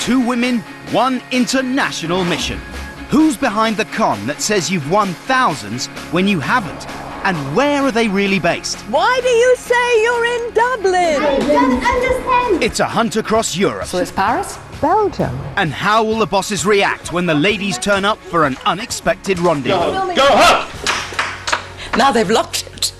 2 women, 1 international mission. Who's behind the con that says you've won thousands when you haven't? And where are they really based? Why do you say you're in Dublin? I don't understand. It's a hunt across Europe. So it's Paris? Belgium. And how will the bosses react when the ladies turn up for an unexpected rendezvous? Go up! Now they've locked it.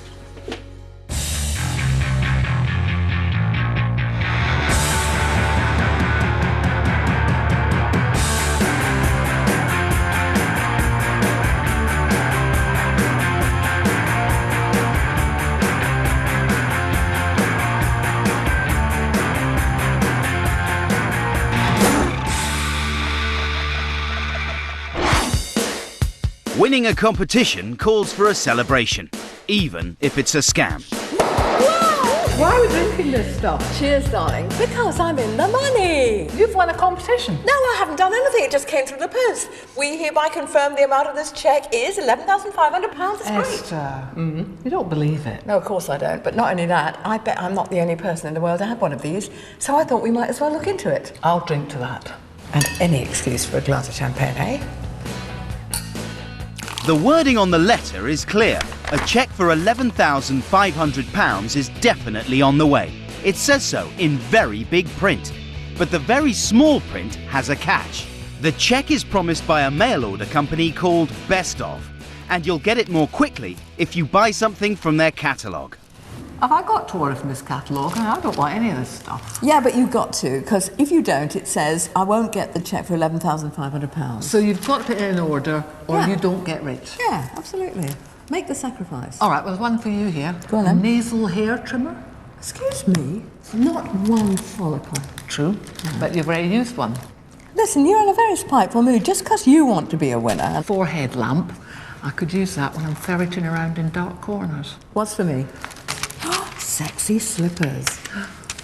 Winning a competition calls for a celebration, even if it's a scam. Why are we drinking this stuff? Cheers, darling. Because I'm in the money. You've won a competition. No, I haven't done anything. It just came through the post. We hereby confirm the amount of this cheque is £11,500. It's great. Esther, you don't believe it. No, of course I don't. But not only that, I bet I'm not the only person in the world to have one of these. So I thought we might as well look into it. I'll drink to that. And any excuse for a glass of champagne, eh? The wording on the letter is clear. A cheque for £11,500 is definitely on the way. It says so in very big print. But the very small print has a catch. The cheque is promised by a mail order company called Best Of, and you'll get it more quickly if you buy something from their catalogue. Have I got to order from this catalogue? I don't want any of this stuff. Yeah, but you've got to, because if you don't, it says, I won't get the cheque for £11,500. So you've got to put it in order or Yeah. you don't get rich. Yeah, absolutely. Make the sacrifice. All right, well, there's one for you here. Go on, A then. nasal hair trimmer. Excuse me? Not one follicle. True, but you've already used one. Listen, you're in a very spiteful mood just because you want to be a winner. A forehead lamp. I could use that when I'm ferreting around in dark corners. What's for me? Sexy slippers.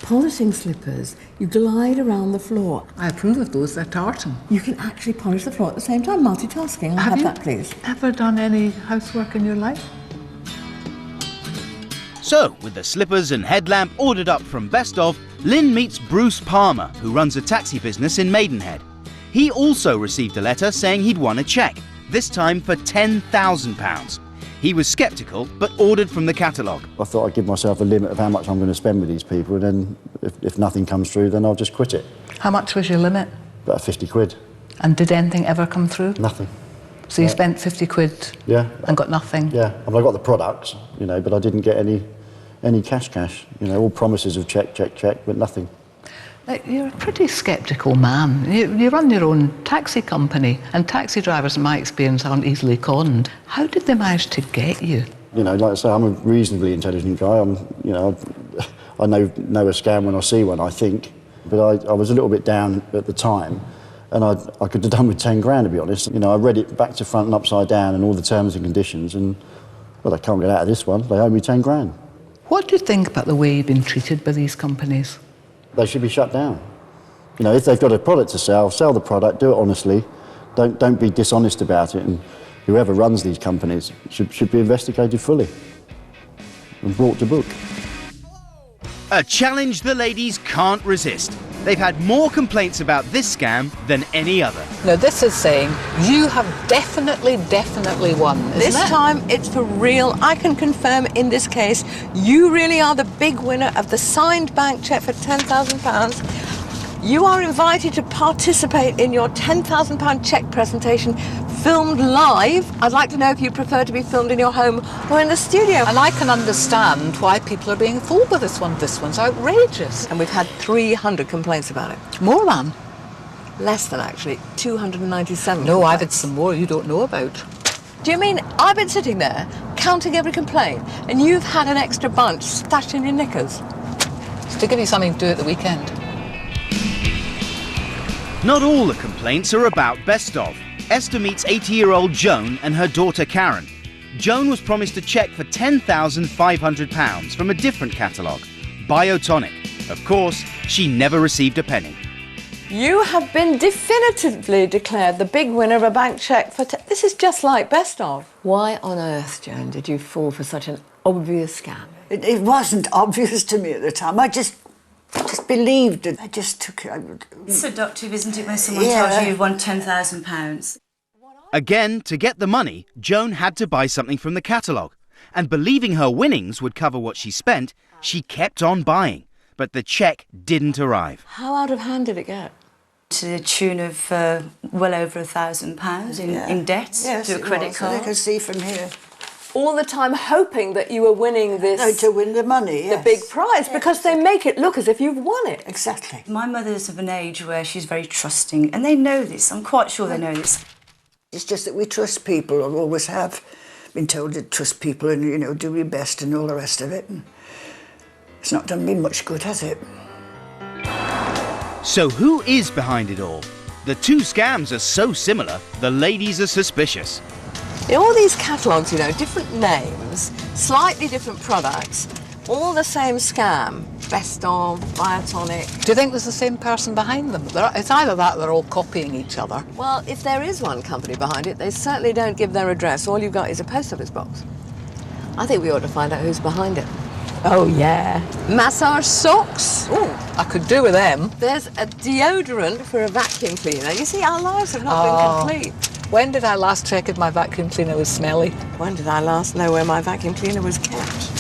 Polishing slippers. You glide around the floor. I approve of those, they're tartan. You can actually polish the floor at the same time, multitasking. I'll have that, please. Ever done any housework in your life? So, with the slippers and headlamp ordered up from Best Of, Lynn meets Bruce Palmer, who runs a taxi business in Maidenhead. He also received a letter saying he'd won a cheque, this time for £10,000. He was sceptical, but ordered from the catalogue. I thought I'd give myself a limit of how much I'm going to spend with these people, and then if nothing comes through, then I'll just quit it. How much was your limit? About 50 quid. And did anything ever come through? Nothing. So you spent 50 quid Yeah. and got nothing? Yeah. I mean, I got the products, you know, but I didn't get any cash. You know, all promises of check, but nothing. You're a pretty sceptical man. You run your own taxi company, and taxi drivers, in my experience, aren't easily conned. How did they manage to get you? You know, like I say, I'm a reasonably intelligent guy. I know a scam when I see one, I think. But I was a little bit down at the time, and I could have done with 10 grand, to be honest. You know, I read it back to front and upside down and all the terms and conditions, and, well, I can't get out of this one. They owe me 10 grand. What do you think about the way you've been treated by these companies? They should be shut down. You know, if they've got a product to sell the product, do it honestly. Don't be dishonest about it, and whoever runs these companies should be investigated fully and brought to book. A challenge the ladies can't resist. They've had more complaints about this scam than any other. No, this is saying you have definitely won, isn't This it? time it's for real. I can confirm in this case, you really are the big winner of the signed bank cheque for £10,000. You are invited to participate in your £10,000 cheque presentation filmed live. I'd like to know if you prefer to be filmed in your home or in the studio. And I can understand why people are being fooled by this one. This one's outrageous. And we've had 300 complaints about it. More than? Less than, actually. 297 No, I've had complaints. some more you don't know about. Do you mean I've been sitting there counting every complaint and you've had an extra bunch stashed in your knickers? It's to give you something to do at the weekend. Not all the complaints are about Best Of. Esther meets 80-year-old Joan and her daughter Karen. Joan was promised a cheque for £10,500 from a different catalogue, Biotonic. Of course, she never received a penny. You have been definitively declared the big winner of a bank cheque for... This is just like Best Of. Why on earth, Joan, did you fall for such an obvious scam? It wasn't obvious to me at the time. I just I just believed it. I just took it. It's seductive, isn't it, when someone Yeah. tells you you've won £10,000? Again, to get the money, Joan had to buy something from the catalogue. And believing her winnings would cover what she spent, she kept on buying. But the cheque didn't arrive. How out of hand did it get? To the tune of well over £1,000 in debt Yes, to a it credit was. card. I can see from here. All the time hoping that you were winning this, No, to win the money, the yes. big prize, because they make it look as if you've won it. Exactly. My mother's of an age where she's very trusting, and they know this. I'm quite sure they know this. It's just that we trust people, or always have been told to trust people and, you know, do your best and all the rest of it. And it's not done me much good, has it? So who is behind it all? The two scams are so similar, the ladies are suspicious. In all these catalogues, you know, different names, slightly different products, all the same scam. Best of, Biotonic. Do you think there's the same person behind them? It's either that or they're all copying each other. Well, if there is one company behind it, they certainly don't give their address. All you've got is a post office box. I think we ought to find out who's behind it. Oh, yeah. Massage socks. Oh, I could do with them. There's a deodorant for a vacuum cleaner. You see, our lives have not been complete. When did I last check if my vacuum cleaner was smelly? When did I last know where my vacuum cleaner was kept?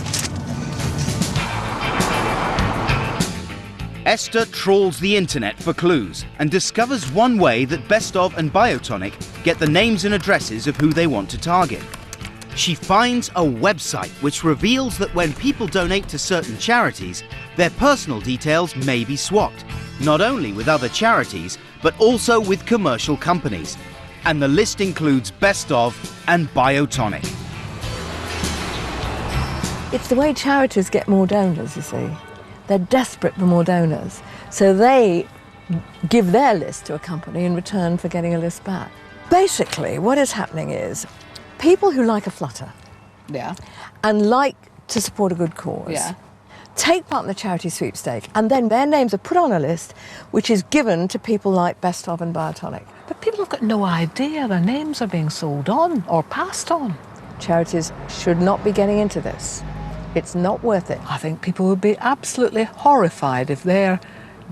Esther trawls the internet for clues and discovers one way that Best Of and Biotonic get the names and addresses of who they want to target. She finds a website which reveals that when people donate to certain charities, their personal details may be swapped, not only with other charities, but also with commercial companies. And the list includes Best Of and Biotonic. It's the way charities get more donors, you see. They're desperate for more donors. So they give their list to a company in return for getting a list back. Basically, what is happening is people who like a flutter Yeah. and like to support a good cause Yeah. take part in the charity sweepstake, and then their names are put on a list which is given to people like Best Of and Biotonic. But people have got no idea their names are being sold on or passed on. Charities should not be getting into this. It's not worth it. I think people would be absolutely horrified if their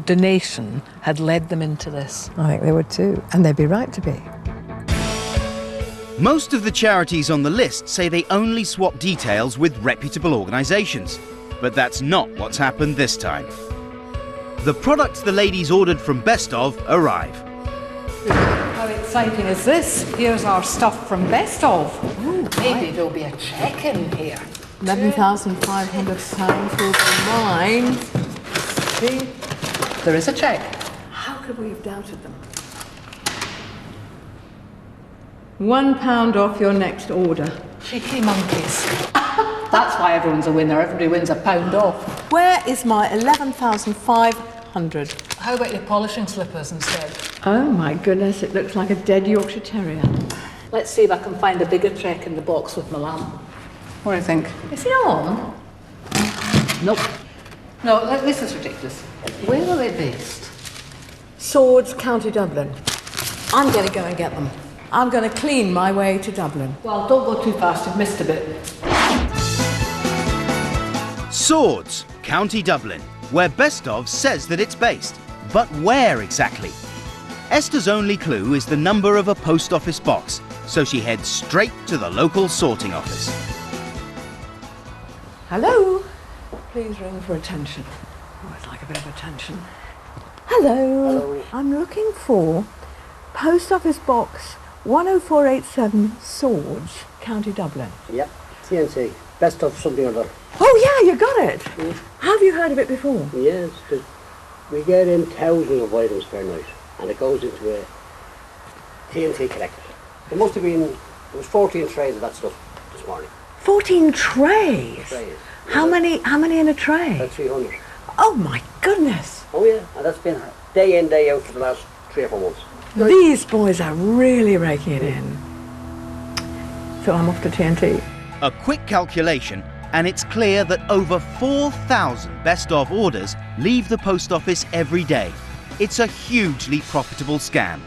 donation had led them into this. I think they would too, and they'd be right to be. Most of the charities on the list say they only swap details with reputable organisations, but that's not what's happened this time. The products the ladies ordered from Best Of arrive. How exciting is this? Here's our stuff from Best Of. Ooh, maybe there'll be a check in here. £11,500 will be mine. See? There is a check. How could we have doubted them? £1 off your next order. Cheeky monkeys. That's why everyone's a winner. Everybody wins a pound off. Where is my £11,500? How about your polishing slippers instead? Oh my goodness, it looks like a dead Yorkshire Terrier. Let's see if I can find a bigger check in the box with my lamp. What do you think? Is he on? Nope. No, this is ridiculous. Where are they based? Swords, County Dublin. I'm going to go and get them. I'm going to clean my way to Dublin. Well, don't go too fast. You've missed a bit. Swords, County Dublin, where Best Of says that it's based. But where exactly? Esther's only clue is the number of a post office box, so she heads straight to the local sorting office. Hello? Please ring for attention. Oh, I'd like a bit of attention. Hello. I'm looking for Post Office Box 10487 Swords, County Dublin. Yep, TNT. Best Of something or other. Oh yeah, you got it. Have you heard of it before? Yes, we get in thousands of items per night, and it goes into a TNT collector. There must have been, there was 14 trays of that stuff this morning. 14 trays? Trays. How many in a tray? About 300. Oh my goodness. Oh yeah, and that's been day in, day out for the last 3 or 4 months. These boys are really raking it in. So I'm off to TNT. A quick calculation, and it's clear that over 4,000 Best Of orders leave the post office every day. It's a hugely profitable scam.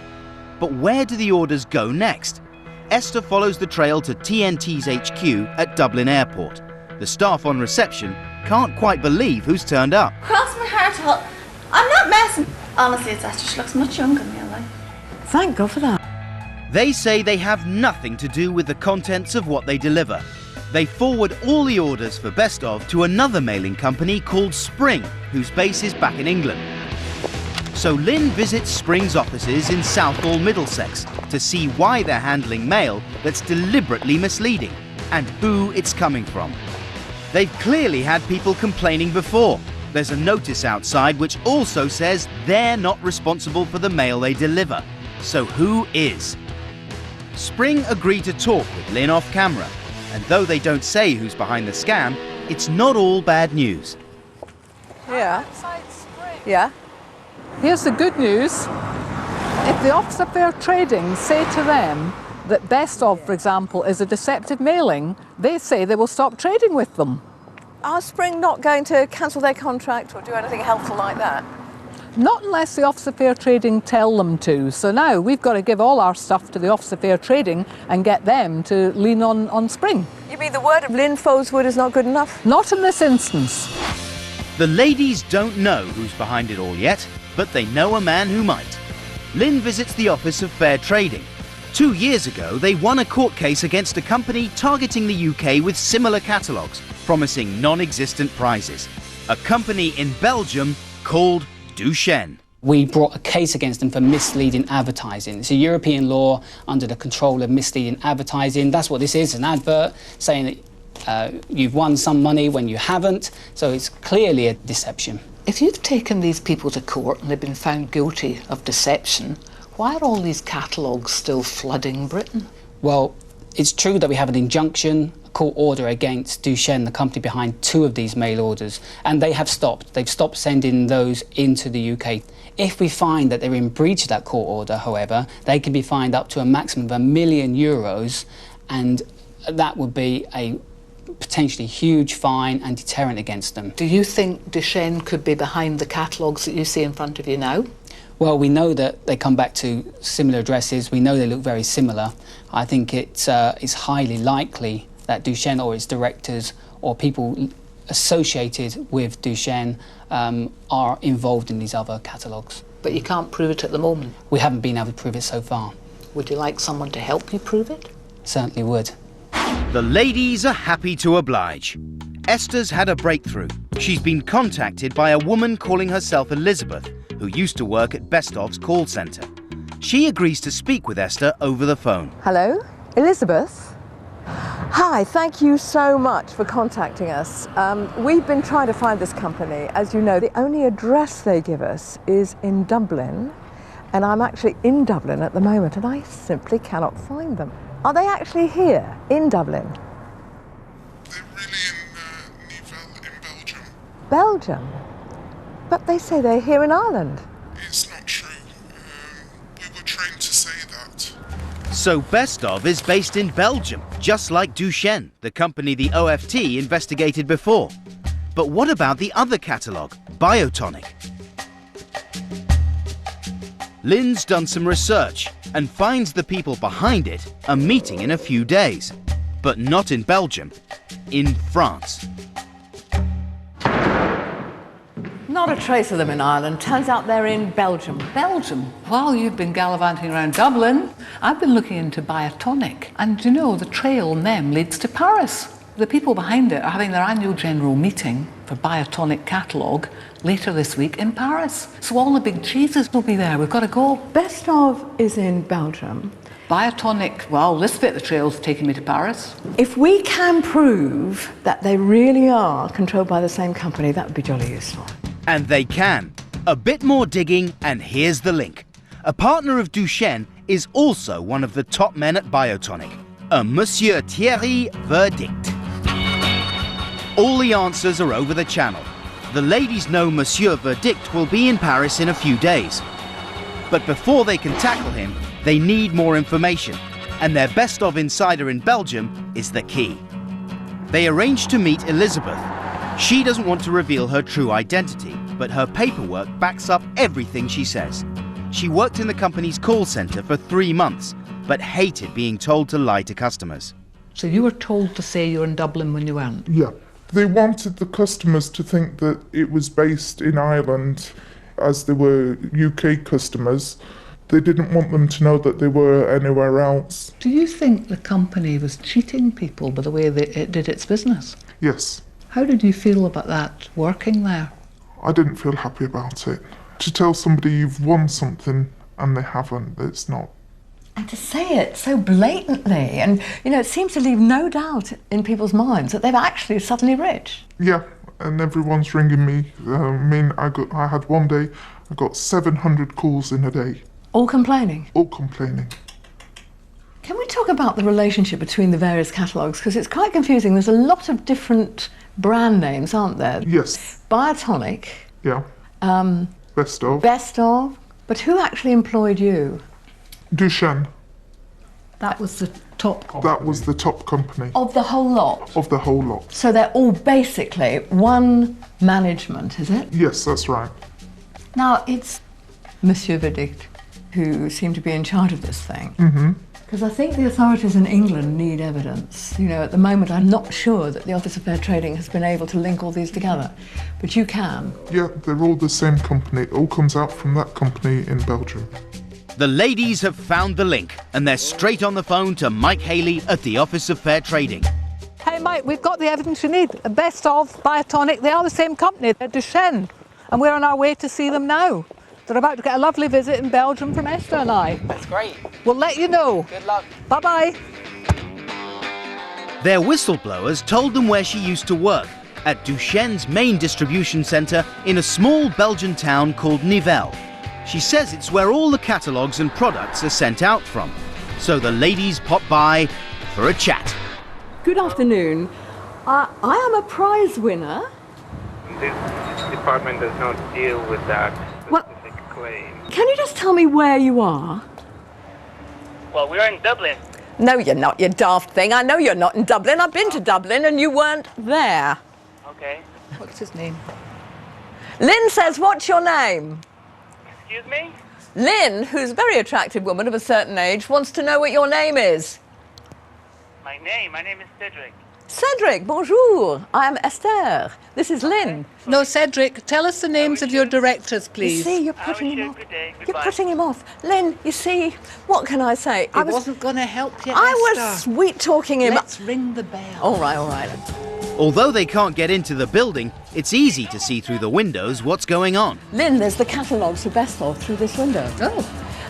But where do the orders go next? Esther follows the trail to TNT's HQ at Dublin Airport. The staff on reception can't quite believe who's turned up. Cross my heart hard to hold. I'm not messing. Honestly, it's Esther. She looks much younger than me, like. Thank God for that. They say they have nothing to do with the contents of what they deliver. They forward all the orders for Best Of to another mailing company called Spring, whose base is back in England. So Lynn visits Spring's offices in Southall, Middlesex, to see why they're handling mail that's deliberately misleading and who it's coming from. They've clearly had people complaining before. There's a notice outside which also says they're not responsible for the mail they deliver. So who is? Spring agree to talk with Lynn off camera, and though they don't say who's behind the scam, it's not all bad news. Yeah. Yeah. Here's the good news. If the Office of Fair Trading say to them that Best Of, for example, is a deceptive mailing, they say they will stop trading with them. Are Spring not going to cancel their contract or do anything helpful like that? Not unless the Office of Fair Trading tell them to. So now we've got to give all our stuff to the Office of Fair Trading and get them to lean on Spring. You mean the word of Lynn Foleswood is not good enough? Not in this instance. The ladies don't know who's behind it all yet, but they know a man who might. Lynn visits the Office of Fair Trading. 2 years ago, they won a court case against a company targeting the UK with similar catalogues, promising non-existent prizes. A company in Belgium called Duchenne. We brought a case against them for misleading advertising. It's a European law under the control of misleading advertising. That's what this is, an advert saying that you've won some money when you haven't. So it's clearly a deception. If you've taken these people to court and they've been found guilty of deception, why are all these catalogues still flooding Britain? Well, it's true that we have an injunction, a court order against Duchenne, the company behind 2 of these mail orders, and they have stopped. They've stopped sending those into the UK. If we find that they're in breach of that court order, however, they can be fined up to a maximum of €1 million, and that would be a potentially huge fine and deterrent against them. Do you think Duchenne could be behind the catalogues that you see in front of you now? Well, we know that they come back to similar addresses. We know they look very similar. I think it's highly likely that Duchenne or its directors or people associated with Duchenne are involved in these other catalogues. But you can't prove it at the moment? We haven't been able to prove it so far. Would you like someone to help you prove it? Certainly would. The ladies are happy to oblige. Esther's had a breakthrough. She's been contacted by a woman calling herself Elizabeth, who used to work at Best Of's call centre. She agrees to speak with Esther over the phone. Hello, Elizabeth? Hi, thank you so much for contacting us. We've been trying to find this company. As you know, the only address they give us is in Dublin, and I'm actually in Dublin at the moment, and I simply cannot find them. Are they actually here, in Dublin? They're really in Nivelles, in Belgium. Belgium? But they say they're here in Ireland. It's not true. We were trained to say that. So Best Of is based in Belgium, just like Duchenne, the company the OFT investigated before. But what about the other catalogue, Biotonic? Lynn's done some research and finds the people behind it are meeting in a few days. But not in Belgium, in France. Not a trace of them in Ireland. Turns out they're in Belgium. Belgium? While you've been gallivanting around Dublin, I've been looking into Biotonic. And you know, the trail on them leads to Paris. The people behind it are having their annual general meeting for Biotonic catalogue later this week in Paris. So all the big cheeses will be there. We've got to go. Best Of is in Belgium. Biotonic, well, this bit of the trail's taking me to Paris. If we can prove that they really are controlled by the same company, that would be jolly useful. And they can. A bit more digging, and here's the link. A partner of Duchenne is also one of the top men at Biotonic, a Monsieur Thierry Verdict. All the answers are over the channel. The ladies know Monsieur Verdict will be in Paris in a few days. But before they can tackle him, they need more information, and their Best Of insider in Belgium is the key. They arrange to meet Elizabeth. She doesn't want to reveal her true identity, but her paperwork backs up everything she says. She worked in the company's call centre for 3 months, but hated being told to lie to customers. So you were told to say you were in Dublin when you weren't? Yeah. They wanted the customers to think that it was based in Ireland, as they were UK customers. They didn't want them to know that they were anywhere else. Do you think the company was cheating people by the way that it did its business? Yes. How did you feel about that working there? I didn't feel happy about it. To tell somebody you've won something and they haven't, it's not. And to say it so blatantly, and it seems to leave no doubt in people's minds that they're actually suddenly rich. Yeah, and everyone's ringing me. I had one day, I got 700 calls in a day. All complaining? All complaining. Can we talk about the relationship between the various catalogues? Because it's quite confusing. There's a lot of different brand names, aren't there? Yes. Biotonic. Yeah. Best of. Best of. But who actually employed you? Duchenne. That was the top company. That was the top company. Of the whole lot? Of the whole lot. So they're all basically one management, is it? Yes, that's right. Now, it's Monsieur Verdict who seemed to be in charge of this thing. Mm-hmm. Because I think the authorities in England need evidence. At the moment, I'm not sure that the Office of Fair Trading has been able to link all these together. But you can. Yeah, they're all the same company. It all comes out from that company in Belgium. The ladies have found the link, and they're straight on the phone to Mike Haley at the Office of Fair Trading. Hey Mike, we've got the evidence you need. Best of, Biotonic, they are the same company. They're Duchenne, and we're on our way to see them now. They're about to get a lovely visit in Belgium from Esther and I. That's great. We'll let you know. Good luck. Bye-bye. Their whistleblowers told them where she used to work, at Duchenne's main distribution centre in a small Belgian town called Nivelles. She says it's where all the catalogues and products are sent out from. So the ladies pop by for a chat. Good afternoon. I am a prize winner. This department does not deal with that specific claim. Can you just tell me where you are? Well, we're in Dublin. No, you're not, you daft thing. I know you're not in Dublin. I've been to Dublin and you weren't there. Okay. What's his name? Lynn says, what's your name? Excuse me? Lynn, who's a very attractive woman of a certain age, wants to know what your name is. My name is Cedric. Cedric, bonjour. I am Esther. This is Lynn. No, Cedric, tell us the names of your directors, please. You see, you're putting him off. Good day. You're putting him off. Lynn, you see, what can I say? I wasn't going to help you, I Esther. was sweet-talking him. Let's ring the bell. All right, all right. Although they can't get into the building, it's easy to see through the windows what's going on. Lynn, there's the catalogues for Best Of through this window. Oh.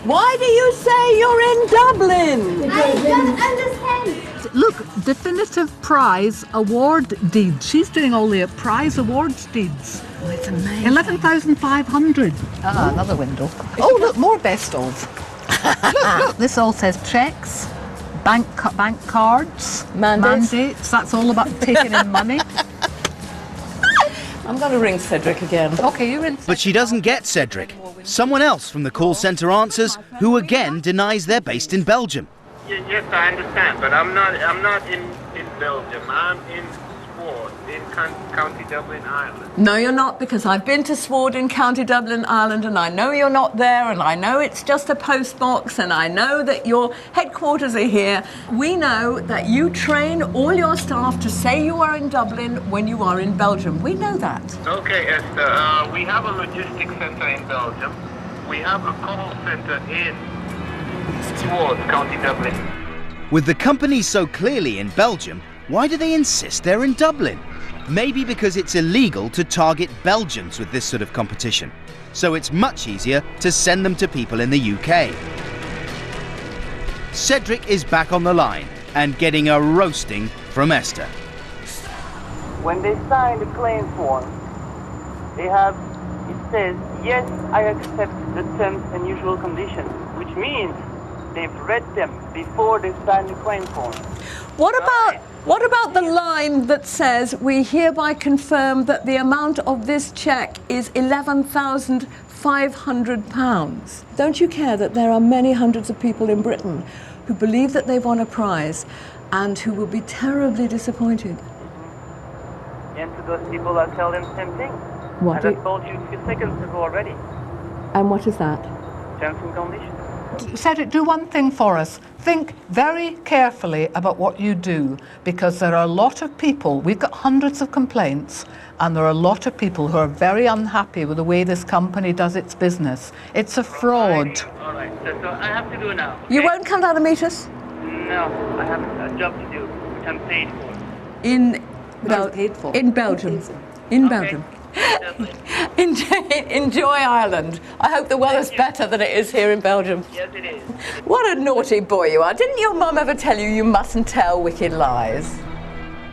Why do you say you're in Dublin? I don't understand. Look, definitive prize award deeds. She's doing all the prize awards deeds. Oh, it's amazing. 11,500. Ah, another window. Oh, look, more Best Of. look, this all says checks, bank cards, mandates. That's all about taking in money. I'm going to ring Cedric again. Okay, you ring. But she doesn't get Cedric. Someone else from the call centre answers, who again denies they're based in Belgium. Yes, I understand, but I'm not in Belgium. I'm in Sward, in County Dublin, Ireland. No, you're not, because I've been to Sward in County Dublin, Ireland, and I know you're not there, and I know it's just a post box, and I know that your headquarters are here. We know that you train all your staff to say you are in Dublin when you are in Belgium. We know that. Okay, Esther, we have a logistics centre in Belgium. We have a call centre in Sward, County Dublin. With the company so clearly in Belgium, why do they insist they're in Dublin? Maybe because it's illegal to target Belgians with this sort of competition. So it's much easier to send them to people in the UK. Cedric is back on the line and getting a roasting from Esther. When they sign the claim form, it says, yes, I accept the terms and usual conditions, which means they've read them before they sign the claim form. What about the line that says, we hereby confirm that the amount of this cheque is £11,500? Don't you care that there are many hundreds of people in Britain who believe that they've won a prize and who will be terribly disappointed? And to those people, I tell them the same thing. What? As I told you a few seconds ago already. And what is that? Terms and conditions. Cedric, do one thing for us. Think very carefully about what you do, because there are a lot of people, we've got hundreds of complaints, and there are a lot of people who are very unhappy with the way this company does its business. It's a fraud. All right. So I have to do now. You won't come down to meet us? No, I have a job to do, which I'm paid for. In in Belgium. In Okay. Belgium. Enjoy Ireland. I hope the weather's better than it is here in Belgium. Yes, it is. What a naughty boy you are. Didn't your mum ever tell you you mustn't tell wicked lies?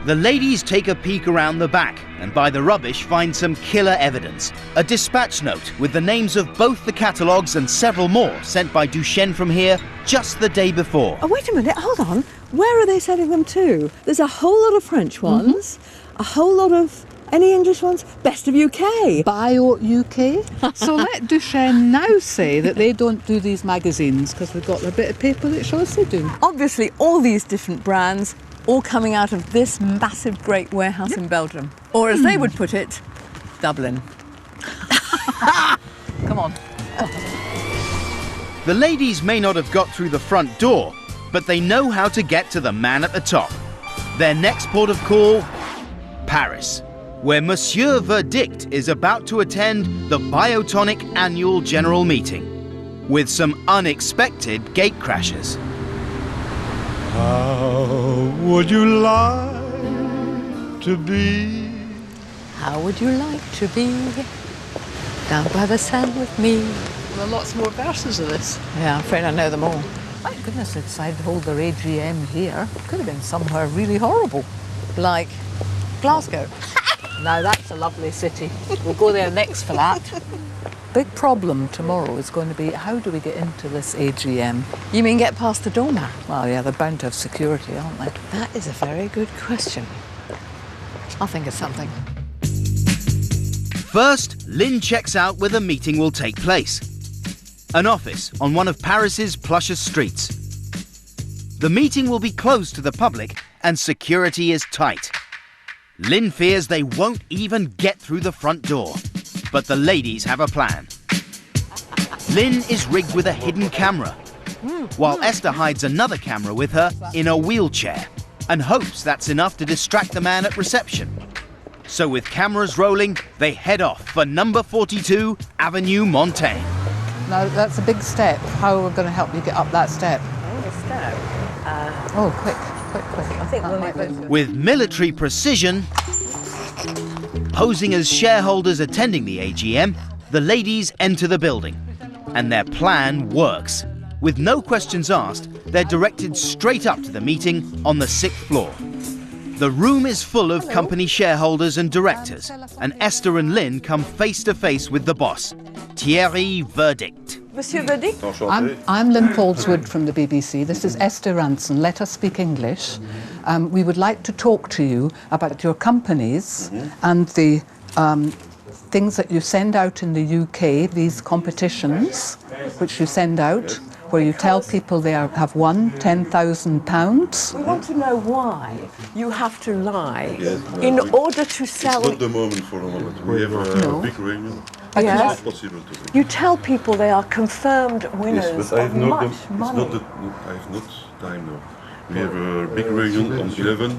The ladies take a peek around the back and by the rubbish find some killer evidence. A dispatch note with the names of both the catalogues and several more sent by Duchenne from here just the day before. Oh, wait a minute, hold on. Where are they sending them to? There's a whole lot of French ones, a whole lot of... Any English ones? Best of UK. Bio UK. So let Duchenne now say that they don't do these magazines, because we've got a bit of paper that shows they do. Obviously, all these different brands, all coming out of this massive, great warehouse in Belgium. Or as they would put it, Dublin. Come on. The ladies may not have got through the front door, but they know how to get to the man at the top. Their next port of call, Paris, where Monsieur Verdict is about to attend the Biotonic annual general meeting, with some unexpected gate crashes. How would you like to be? How would you like to be down by the Seine with me? There are lots more versions of this. Yeah, I'm afraid I know them all. Thank goodness they decided to hold their AGM here. Could have been somewhere really horrible. Like Glasgow. Now that's a lovely city. We'll go there next for that. Big problem tomorrow is going to be, how do we get into this AGM? You mean get past the doorman? Well, yeah, they're bound to have security, aren't they? That is a very good question. I'll think of something. First, Lynn checks out where the meeting will take place. An office on one of Paris's plushest streets. The meeting will be closed to the public and security is tight. Lynn fears they won't even get through the front door, but the ladies have a plan. Lynn is rigged with a hidden camera, while Esther hides another camera with her in a wheelchair and hopes that's enough to distract the man at reception. So with cameras rolling, they head off for number 42 Avenue Montaigne. Now, that's a big step. How are we going to help you get up that step? Oh, quick. I think we'll With military precision, posing as shareholders attending the AGM, the ladies enter the building. And their plan works. With no questions asked, they're directed straight up to the meeting on the 6th floor. The room is full of company shareholders and directors, and Esther and Lynn come face to face with the boss, Thierry Verdict. Monsieur Verdict? I'm Lynn Falswood from the BBC. This is Esther Ranson. Let us speak English. We would like to talk to you about your companies and the things that you send out in the UK, these competitions, which you send out, where you tell people they have won £10,000. We want to know why you have to lie in order to sell. It's not the moment for the moment. We have a big reunion. Yes. It's not possible to do. You tell people they are confirmed winners Yes, but I have of not much money. I have not time now. We have a big reunion on 11.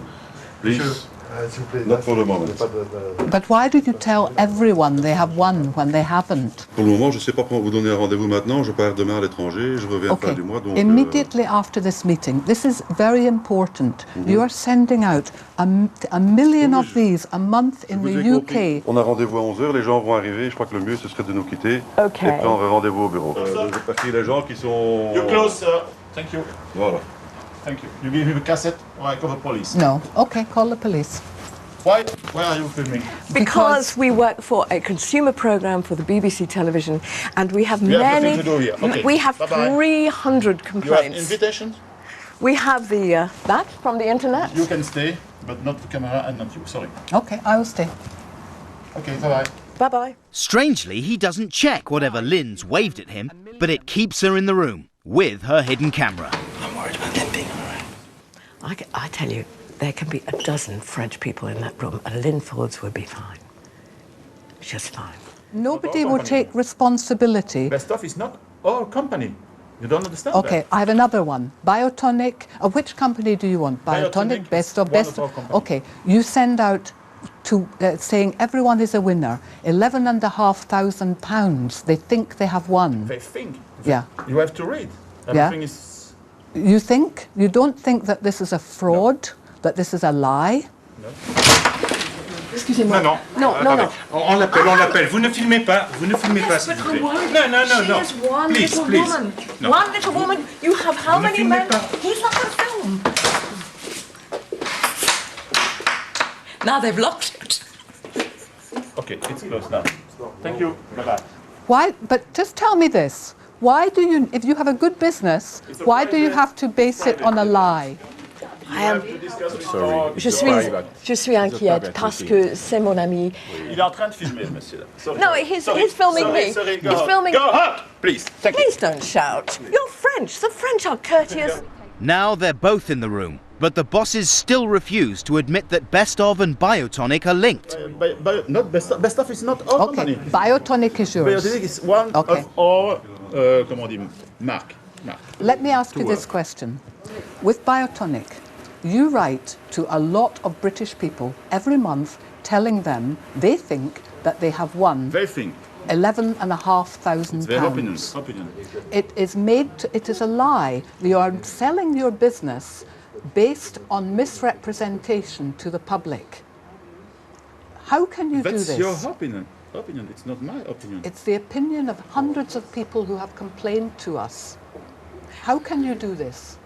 Please, not for the moment. But why do you tell everyone they have won when they haven't? Pour le moment, je ne sais pas comment vous donner un rendez-vous maintenant. Je pars demain à l'étranger. Je reviens fin du mois. Donc, immediately after this meeting, this is very important. You are sending out a million of these a month in the UK. On a rendez-vous à 11h. Les gens vont arriver. Je crois que le mieux, ce serait de nous quitter. Okay. Et puis on aura rendez-vous au bureau. Je vais partir les gens qui sont... You're close, sir. Thank you. Voilà. Thank you. You give him a cassette or I call the police? No. Okay, call the police. Why are you filming? Because we work for a consumer program for the BBC television, and we have You have many. nothing to do here. Okay. We have Bye-bye. 300 complaints. You have invitations? We have the that from the internet. You can stay, but not the camera and not you. Sorry. Okay, I will stay. Okay, bye-bye. Bye-bye. Strangely, he doesn't check whatever Lynn's waved at him, but it keeps her in the room with her hidden camera. I'm worried about them being all right. I tell you, there can be a dozen French people in that room, and Lynn Fords would be fine. Just fine. Nobody will take responsibility. Best of is not our company. You don't understand Okay, that? I have another one. Biotonic. Which company do you want? Biotonic, Best of, Best of. Okay, you send out to saying everyone is a winner. £11,500. They think they have won. They think. Yeah. You have to read. Everything is... You think? You don't think that this is a fraud? That this is a lie? No. Excusez-moi. Non, non. Non. On l'appelle. Vous ne filmez pas, s'il vous plaît. Non. She is one little woman. No. One little woman. You have how Vous ne many filmez men? pas. He's not on film. Now they've locked it. Okay, it's closed now. Thank you. Bye-bye. Why? But just tell me this. Why do you, if you have a good business, why do you have to base it on a lie? Je suis inquiète parce que c'est mon ami. Il est en train de filmer, monsieur. Sorry. No, he's filming me. Sorry, He's filming. Go up, please. Thank you. Please don't shout. You're French. The French are courteous. Now they're both in the room, but the bosses still refuse to admit that Best of and Biotonic are linked. Not Best of is not our company. Biotonic is yours. Biotonic is one of our, comment on dit, marque. Let me ask you this question. With Biotonic, you write to a lot of British people every month telling them they think that they have won. They think. £11,500. Their opinion. It is a lie. You are selling your business based on misrepresentation to the public. How can you do this? That's your opinion. It's not my opinion. It's the opinion of hundreds of people who have complained to us. How can you do this?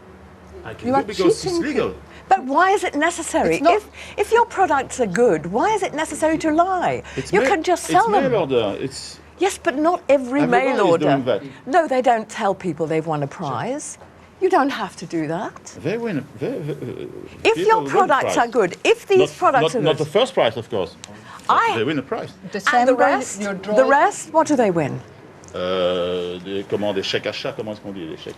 I can You do are because cheating it's legal. But why is it necessary? If your products are good, why is it necessary to lie? You can just sell them. It's mail order. It's Yes, but not every Everybody mail is order. doing that. No, they don't tell people they've won a prize. You don't have to do that. They win. If your products are good, if these products are not good, the first prize, of course. They win a prize. and the rest, what do they win? Des chèques achats, comment est-ce qu'on dit les chèques?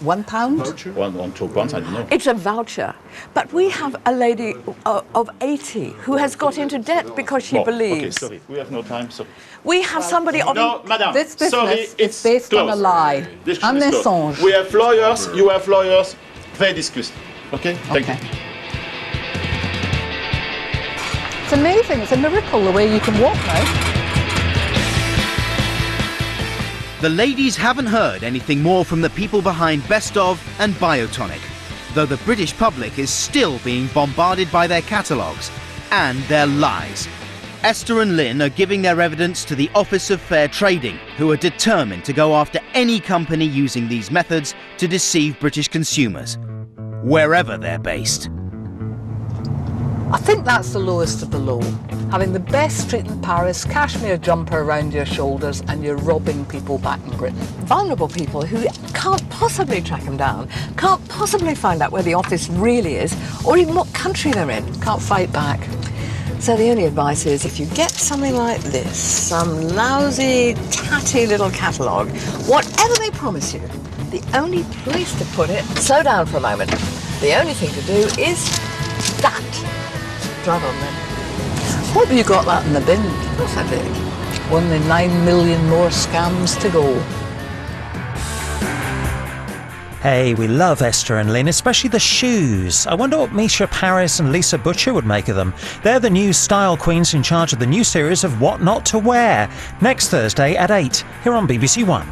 £1? £2, I don't know. It's a voucher. But we have a lady of 80 who has got into debt because she believes. Okay, sorry, we have no time. So. We have somebody of... No, madame, This business sorry, it's based closed. on a lie. Discussion Un is closed. mensonge. We have lawyers, you have lawyers. They discuss. Okay? Thank you. It's amazing. It's a miracle the way you can walk now. The ladies haven't heard anything more from the people behind Best of and Biotonic, though the British public is still being bombarded by their catalogues and their lies. Esther and Lynn are giving their evidence to the Office of Fair Trading, who are determined to go after any company using these methods to deceive British consumers, wherever they're based. I think that's the lowest of the low. Having the best street in Paris, cashmere jumper around your shoulders, and you're robbing people back in Britain. Vulnerable people who can't possibly track them down, can't possibly find out where the office really is, or even what country they're in. Can't fight back. So the only advice is, if you get something like this, some lousy, tatty little catalogue, whatever they promise you, the only place to put it, slow down for a moment. The only thing to do is that. Drive on then. Hope you got that in the bin. Of course I did. Only 9 million more scams to go. Hey, we love Esther and Lynn, especially the shoes. I wonder what Misha Paris and Lisa Butcher would make of them. They're the new style queens in charge of the new series of What Not to Wear, next Thursday at 8, here on BBC One.